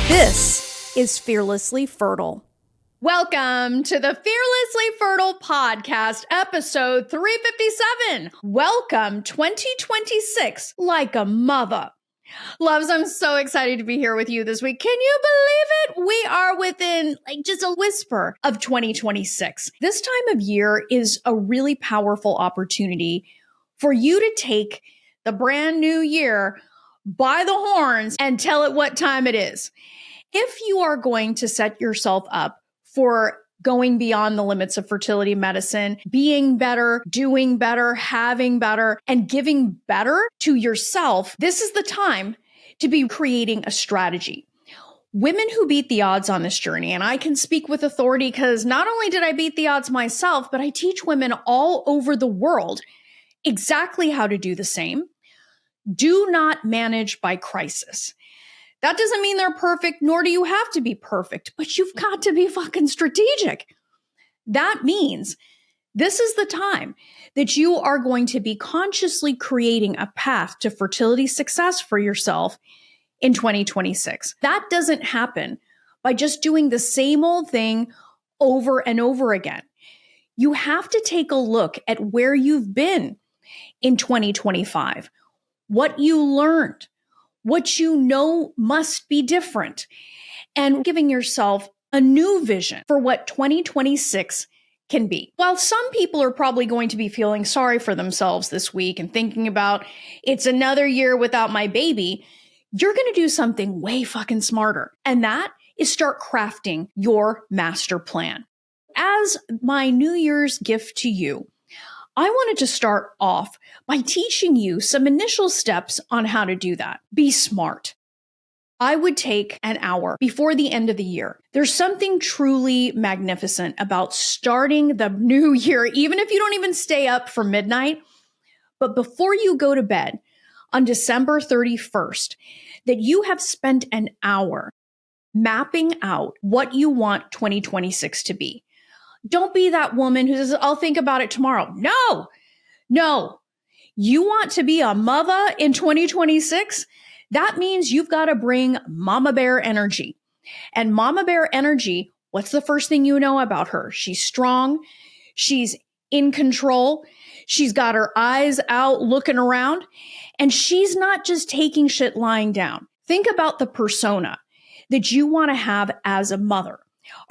This is Fearlessly Fertile. Welcome to the Fearlessly Fertile podcast, episode 357. Welcome 2026, like a mother. Loves, I'm so excited to be here with you this week. Can you believe it? We are within just a whisper of 2026. This time of year is a really powerful opportunity for you to take the brand new year by the horns and tell it what time it is. If you are going to set yourself up for going beyond the limits of fertility medicine, being better, doing better, having better, and giving better to yourself, this is the time to be creating a strategy. Women who beat the odds on this journey, and I can speak with authority because not only did I beat the odds myself, but I teach women all over the world exactly how to do the same. Do not manage by crisis. That doesn't mean they're perfect, nor do you have to be perfect, but you've got to be fucking strategic. That means this is the time that you are going to be consciously creating a path to fertility success for yourself in 2026. That doesn't happen by just doing the same old thing over and over again. You have to take a look at where you've been in 2025, what you learned, what you know must be different, and giving yourself a new vision for what 2026 can be. While some people are probably going to be feeling sorry for themselves this week and thinking about it's another year without my baby, you're going to do something way fucking smarter. And that is start crafting your master plan. As my New Year's gift to you, I wanted to start off by teaching you some initial steps on how to do that. Be smart. I would take an hour before the end of the year. There's something truly magnificent about starting the new year, even if you don't even stay up for midnight. But before you go to bed on December 31st, that you have spent an hour mapping out what you want 2026 to be. Don't be that woman who says, I'll think about it tomorrow. No. You want to be a mother in 2026? That means you've got to bring mama bear energy. And mama bear energy, what's the first thing you know about her? She's strong. She's in control. She's got her eyes out looking around. And she's not just taking shit lying down. Think about the persona that you want to have as a mother.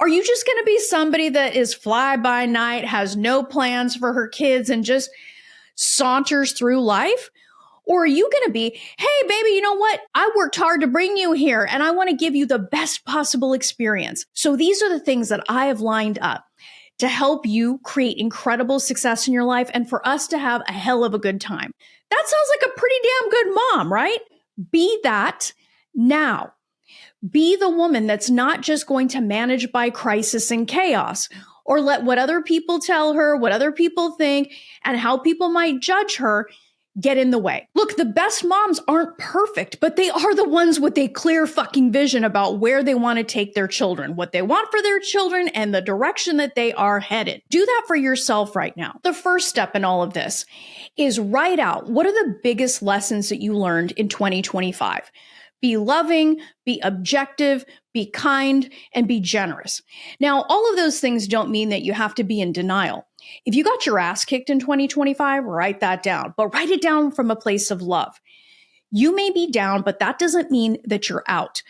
Are you just going to be somebody that is fly by night, has no plans for her kids, and just saunters through life? Or are you going to be, hey, baby, you know what? I worked hard to bring you here, and I want to give you the best possible experience. So these are the things that I have lined up to help you create incredible success in your life and for us to have a hell of a good time. That sounds like a pretty damn good mom, right? Be that now. Be the woman that's not just going to manage by crisis and chaos or let what other people tell her, what other people think, and how people might judge her get in the way. Look, the best moms aren't perfect, but they are the ones with a clear fucking vision about where they want to take their children, what they want for their children, and the direction that they are headed. Do that for yourself right now. The first step in all of this is write out what are the biggest lessons that you learned in 2025. Be loving, be objective, be kind, and be generous. Now, all of those things don't mean that you have to be in denial. If you got your ass kicked in 2025, write that down, but write it down from a place of love. You may be down, but that doesn't mean that you're out.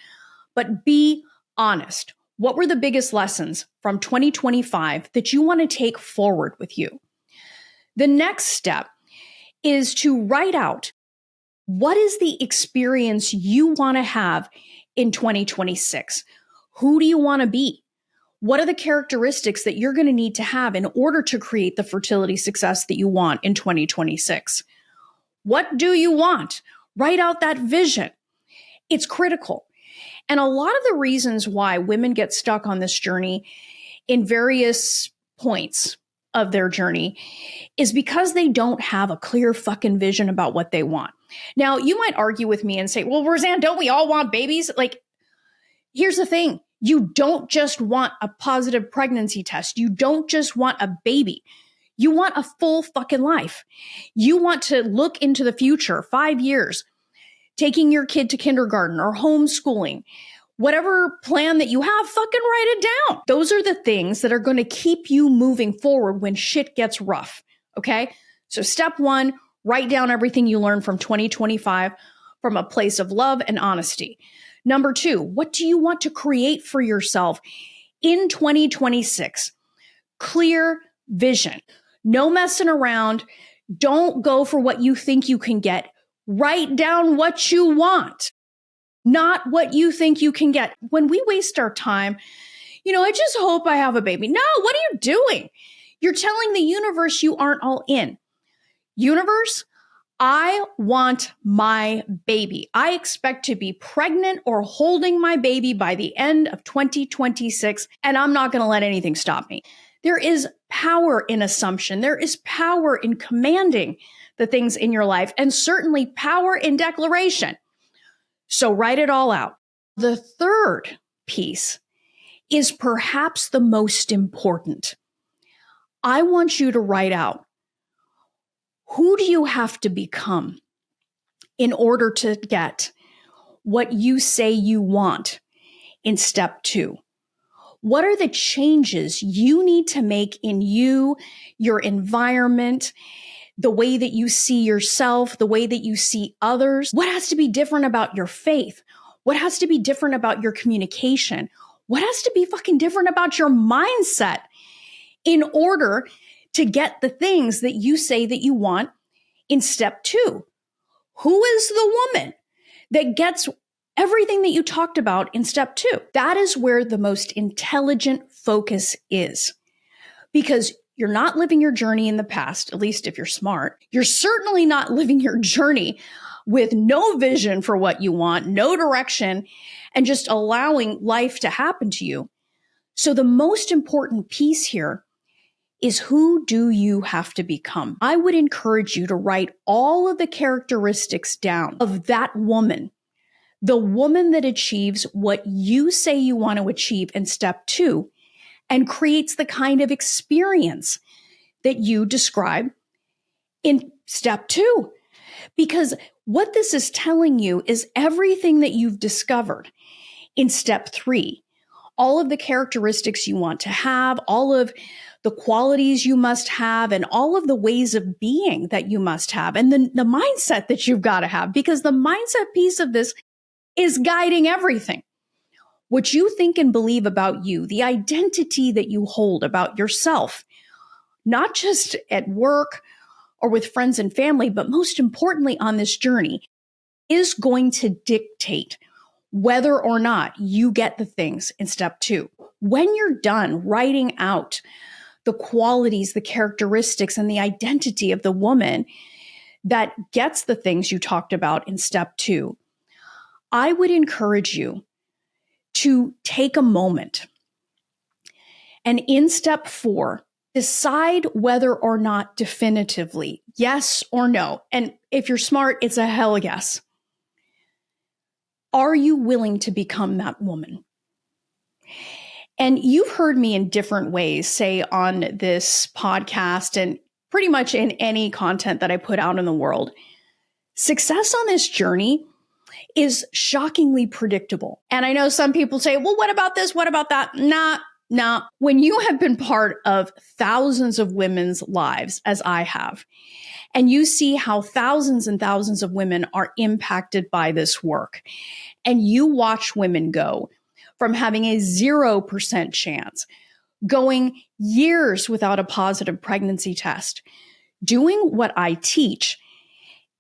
But be honest. What were the biggest lessons from 2025 that you want to take forward with you? The next step is to write out what is the experience you want to have in 2026? Who do you want to be? What are the characteristics that you're going to need to have in order to create the fertility success that you want in 2026? What do you want? Write out that vision. It's critical. And a lot of the reasons why women get stuck on this journey in various points of their journey is because they don't have a clear fucking vision about what they want. Now, you might argue with me and say, well, Roseanne, don't we all want babies? Like, here's the thing. You don't just want a positive pregnancy test. You don't just want a baby. You want a full fucking life. You want to look into the future, 5 years, taking your kid to kindergarten or homeschooling, Whatever plan that you have, fucking write it down. Those are the things that are going to keep you moving forward when shit gets rough. Okay. So step one, write down everything you learned from 2025 from a place of love and honesty. Number two, what do you want to create for yourself in 2026? Clear vision. No messing around. Don't go for what you think you can get. Write down what you want, not what you think you can get. When we waste our time, I just hope I have a baby. No, what are you doing? You're telling the universe you aren't all in. Universe, I want my baby. I expect to be pregnant or holding my baby by the end of 2026, and I'm not going to let anything stop me. There is power in assumption. There is power in commanding the things in your life, and certainly power in declaration. So write it all out. The third piece is perhaps the most important. I want you to write out, who do you have to become in order to get what you say you want in step two? What are the changes you need to make in you, your environment, the way that you see yourself, the way that you see others? What has to be different about your faith? What has to be different about your communication? What has to be fucking different about your mindset in order to get the things that you say that you want in step two? Who is the woman that gets everything that you talked about in step two? That is where the most intelligent focus is, because you're not living your journey in the past, at least if you're smart. You're certainly not living your journey with no vision for what you want, no direction, and just allowing life to happen to you. So the most important piece here is, who do you have to become? I would encourage you to write all of the characteristics down of that woman, the woman that achieves what you say you want to achieve in step two, and creates the kind of experience that you describe in step two. Because what this is telling you is everything that you've discovered in step three, all of the characteristics you want to have, all of the qualities you must have, and all of the ways of being that you must have, and the mindset that you've got to have, because the mindset piece of this is guiding everything. What you think and believe about you, the identity that you hold about yourself, not just at work or with friends and family, but most importantly on this journey, is going to dictate whether or not you get the things in step two. When you're done writing out the qualities, the characteristics, and the identity of the woman that gets the things you talked about in step two, I would encourage you to take a moment and in step four, decide whether or not definitively, yes or no. And if you're smart, it's a hell yes. Are you willing to become that woman? And you've heard me in different ways say on this podcast and pretty much in any content that I put out in the world, success on this journey is shockingly predictable. And I know some people say, well, what about this? What about that? Nah. When you have been part of thousands of women's lives, as I have, and you see how thousands and thousands of women are impacted by this work, and you watch women go from having a 0% chance, going years without a positive pregnancy test, doing what I teach,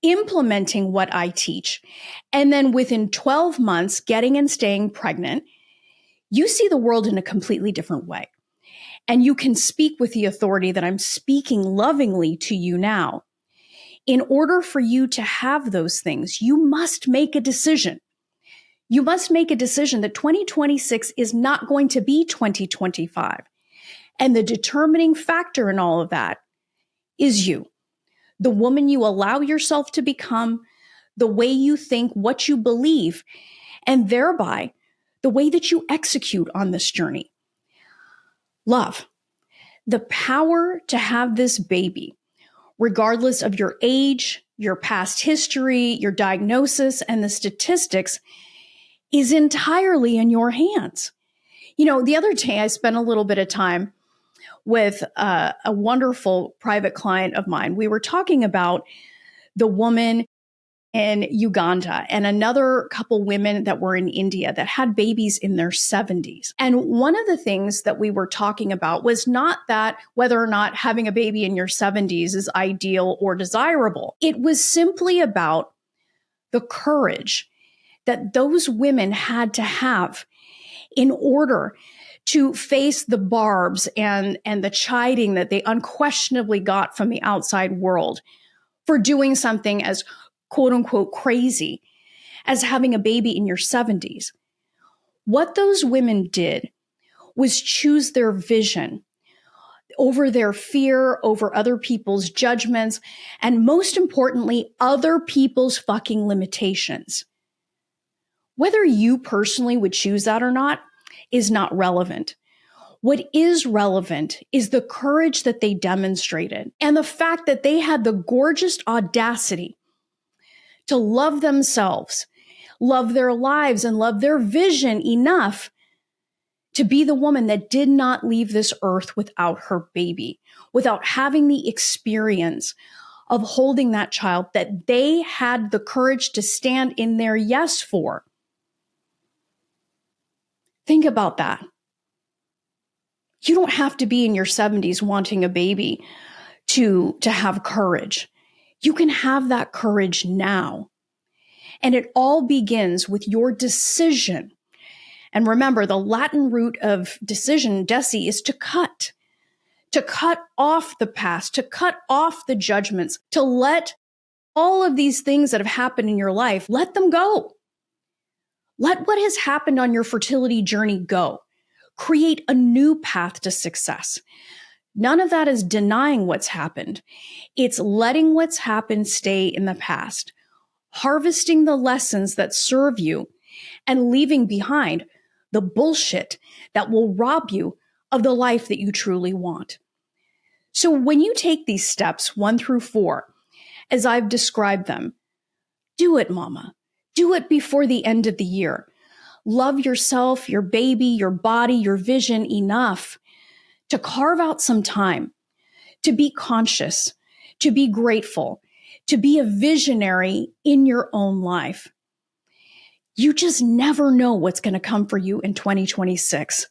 implementing what I teach, and then within 12 months, getting and staying pregnant, you see the world in a completely different way. And you can speak with the authority that I'm speaking lovingly to you now. In order for you to have those things, you must make a decision. You must make a decision that 2026 is not going to be 2025. And the determining factor in all of that is you. The woman you allow yourself to become, the way you think, what you believe, and thereby the way that you execute on this journey. Love, the power to have this baby, regardless of your age, your past history, your diagnosis, and the statistics, is entirely in your hands. The other day I spent a little bit of time with a wonderful private client of mine. We were talking about the woman in Uganda and another couple women that were in India that had babies in their 70s. And one of the things that we were talking about was not that whether or not having a baby in your 70s is ideal or desirable. It was simply about the courage that those women had to have in order to face the barbs and the chiding that they unquestionably got from the outside world for doing something as quote unquote crazy as having a baby in your 70s. What those women did was choose their vision over their fear, over other people's judgments, and most importantly, other people's fucking limitations. Whether you personally would choose that or not is not relevant. What is relevant is the courage that they demonstrated and the fact that they had the gorgeous audacity to love themselves, love their lives, and love their vision enough to be the woman that did not leave this earth without her baby, without having the experience of holding that child that they had the courage to stand in their yes for. Think about that. You don't have to be in your 70s wanting a baby to have courage. You can have that courage now. And it all begins with your decision. And remember, the Latin root of decision, deci, is to cut off the past, to cut off the judgments, to let all of these things that have happened in your life, let them go. Let what has happened on your fertility journey go. Create a new path to success. None of that is denying what's happened. It's letting what's happened stay in the past, harvesting the lessons that serve you, and leaving behind the bullshit that will rob you of the life that you truly want. So when you take these steps 1 through 4, as I've described them, do it, mama. Do it before the end of the year. Love yourself, your baby, your body, your vision enough to carve out some time, to be conscious, to be grateful, to be a visionary in your own life. You just never know what's going to come for you in 2026.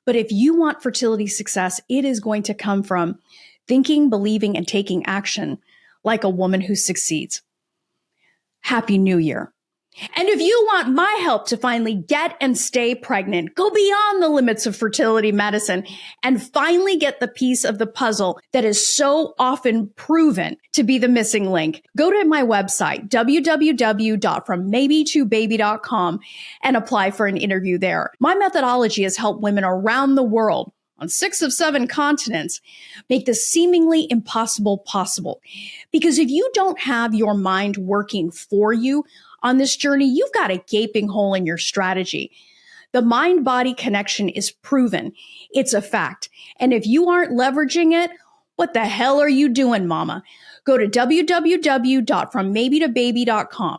But if you want fertility success, it is going to come from thinking, believing, and taking action like a woman who succeeds. Happy New Year. And if you want my help to finally get and stay pregnant, go beyond the limits of fertility medicine, and finally get the piece of the puzzle that is so often proven to be the missing link, go to my website, www.frommaybe2baby.com, and apply for an interview there. My methodology has helped women around the world on 6 of 7 continents make the seemingly impossible possible. Because if you don't have your mind working for you on this journey, you've got a gaping hole in your strategy. The mind-body connection is proven. It's a fact. And if you aren't leveraging it, what the hell are you doing, mama? Go to www.frommaybe2baby.com.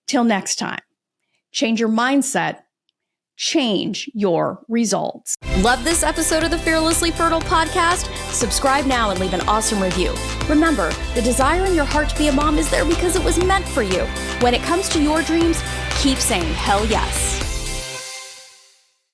Till next time, change your mindset, change your results. Love this episode of the Fearlessly Fertile podcast? Subscribe now and leave an awesome review. Remember, the desire in your heart to be a mom is there because it was meant for you. When it comes to your dreams, keep saying hell yes.